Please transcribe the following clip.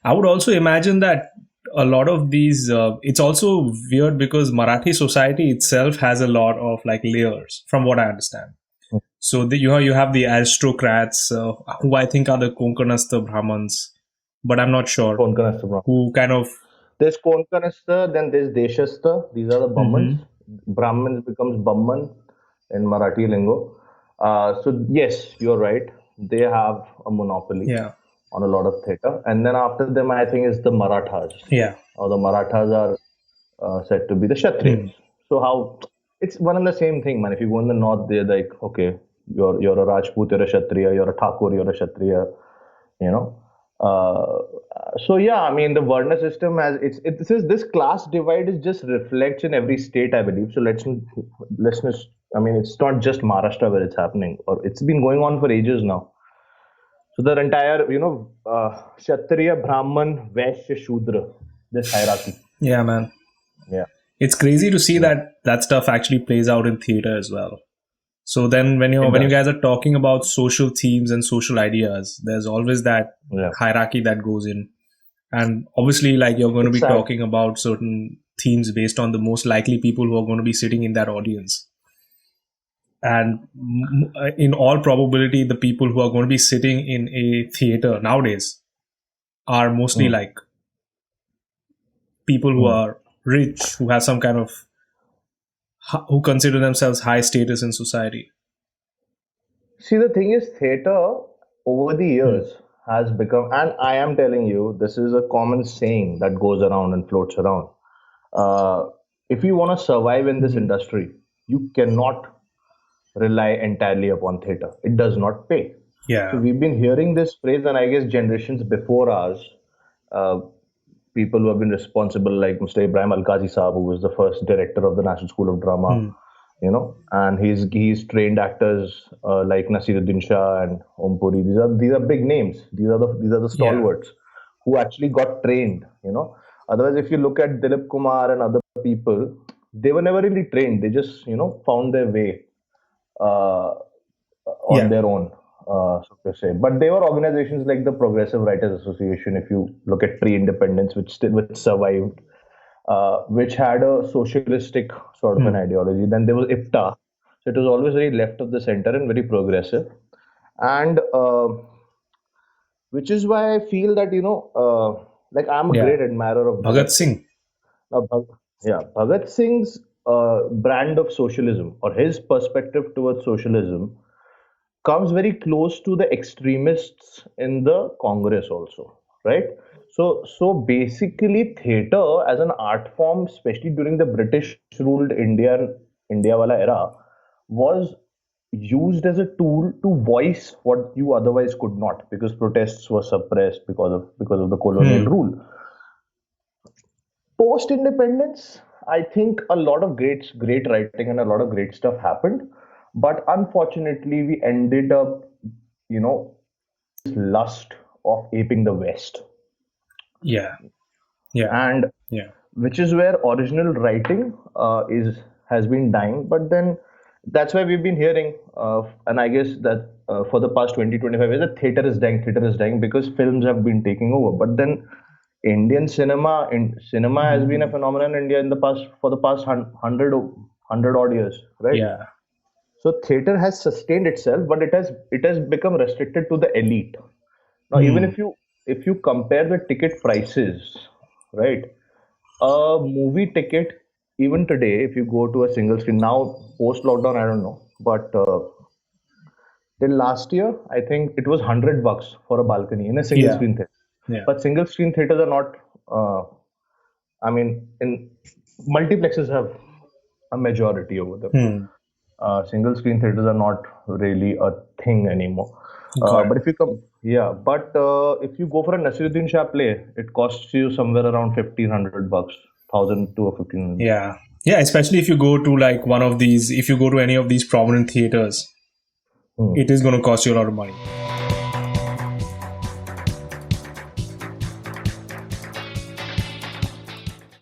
I would also imagine that a lot of these, it's also weird because Marathi society itself has a lot of like layers, from what I understand. So you have the aristocrats, who I think are the Konkanastha Brahmins, but I'm not sure Konkanastha Brahman. who kind of. There's Konkanastha, then there's Deshastha. These are the Brahmins. Mhm. Brahmins becomes Brahman in Marathi lingo. So yes, you're right. They have a monopoly Yeah, on a lot of theatre. And then after them, I think is the Marathas. yeah. Or the Marathas are said to be the Kshatriyas. Hmm. So how it's one and the same thing, man. If you go in the north, they're like, okay, you're a Rajput, you're a Kshatriya, you're a Thakur, you're a Kshatriya, you know. So yeah, I mean the Varna system has this is this class divide is just reflects in every state, I believe. So let's just, I mean it's not just Maharashtra where it's happening, or it's been going on for ages now. So the entire, Kshatriya, Brahman, Vaishya, Shudra, this hierarchy. Yeah, man. Yeah, It's crazy to see yeah, that that stuff actually plays out in theater as well. So then it when you does. guys are talking about social themes and social ideas, there's always that Yeah, hierarchy that goes in. And obviously, like you're going to it's be sad. talking about certain themes based on the most likely people who are going to be sitting in that audience. And in all probability, the people who are going to be sitting in a theater nowadays are mostly Mm, like people who mm. are rich, who have some kind of, who consider themselves high status in society. See, the thing is, theater over the Hmm. years has become, and I am telling you, this is a common saying that goes around and floats around. Uh, if you want to survive in this Mhm. industry, you cannot rely entirely upon theater. It does not pay. So Yeah. we've been hearing this phrase, and I guess generations before ours, uh, people who have been responsible, like Mr. Ibrahim Al-Qazi Saab, who was the first director of the National School of Drama, Hmm. and he's trained actors like Nasiruddin Shah and Om Puri. These are big names. These are the Yeah. stalwarts who actually got trained. Otherwise, if you look at Dilip Kumar and other people, they were never really trained. They just found their way uh, on Yeah. their own, so to say. But there were organizations like the Progressive Writers Association, if you look at pre-independence, which survived, which had a socialistic sort of an Hmm. ideology. Then there was IFTA, so it was always very left of the center and very progressive, and which is why I feel that like I'm a Yeah. great admirer of Bhagat Bhagat Singh. Singh. Yeah, Bhagat Singh's brand of socialism or his perspective towards socialism comes very close to the extremists in the Congress also, right? So basically, theater as an art form, especially during the British ruled India wala era, was used as a tool to voice what you otherwise could not, because protests were suppressed because of the colonial Hmm. rule. Post independence, I think a lot of great writing and a lot of great stuff happened, but unfortunately we ended up, you know lust of aping the West, Yeah. Yeah. and Yeah. which is where original writing is has been dying. But then that's why we've been hearing, and I guess that for the past 20-25 years, that theater is dying because films have been taking over. But then Indian cinema has been a Mhm. phenomenon in India for the past 100 odd years, right? Yeah. So theater has sustained itself, but it has become restricted to the elite. Now, even Hmm. if you compare the ticket prices, right? A movie ticket, even today, if you go to a single screen now, post lockdown, I don't know, but till last year, I think it was $100 for a balcony in a single Yeah. screen theater. Yeah. But single screen theaters are not. I mean, in multiplexes have a majority over them. Hmm. Single screen theaters are not really a thing anymore. Got it. But if you go for a Nasiruddin Shah play, it costs you somewhere around $1,500, 1,000 to 1,500. Yeah. Yeah. Especially if you go to like one of these, if you go to any of these prominent theaters, Hmm. it is going to cost you a lot of money.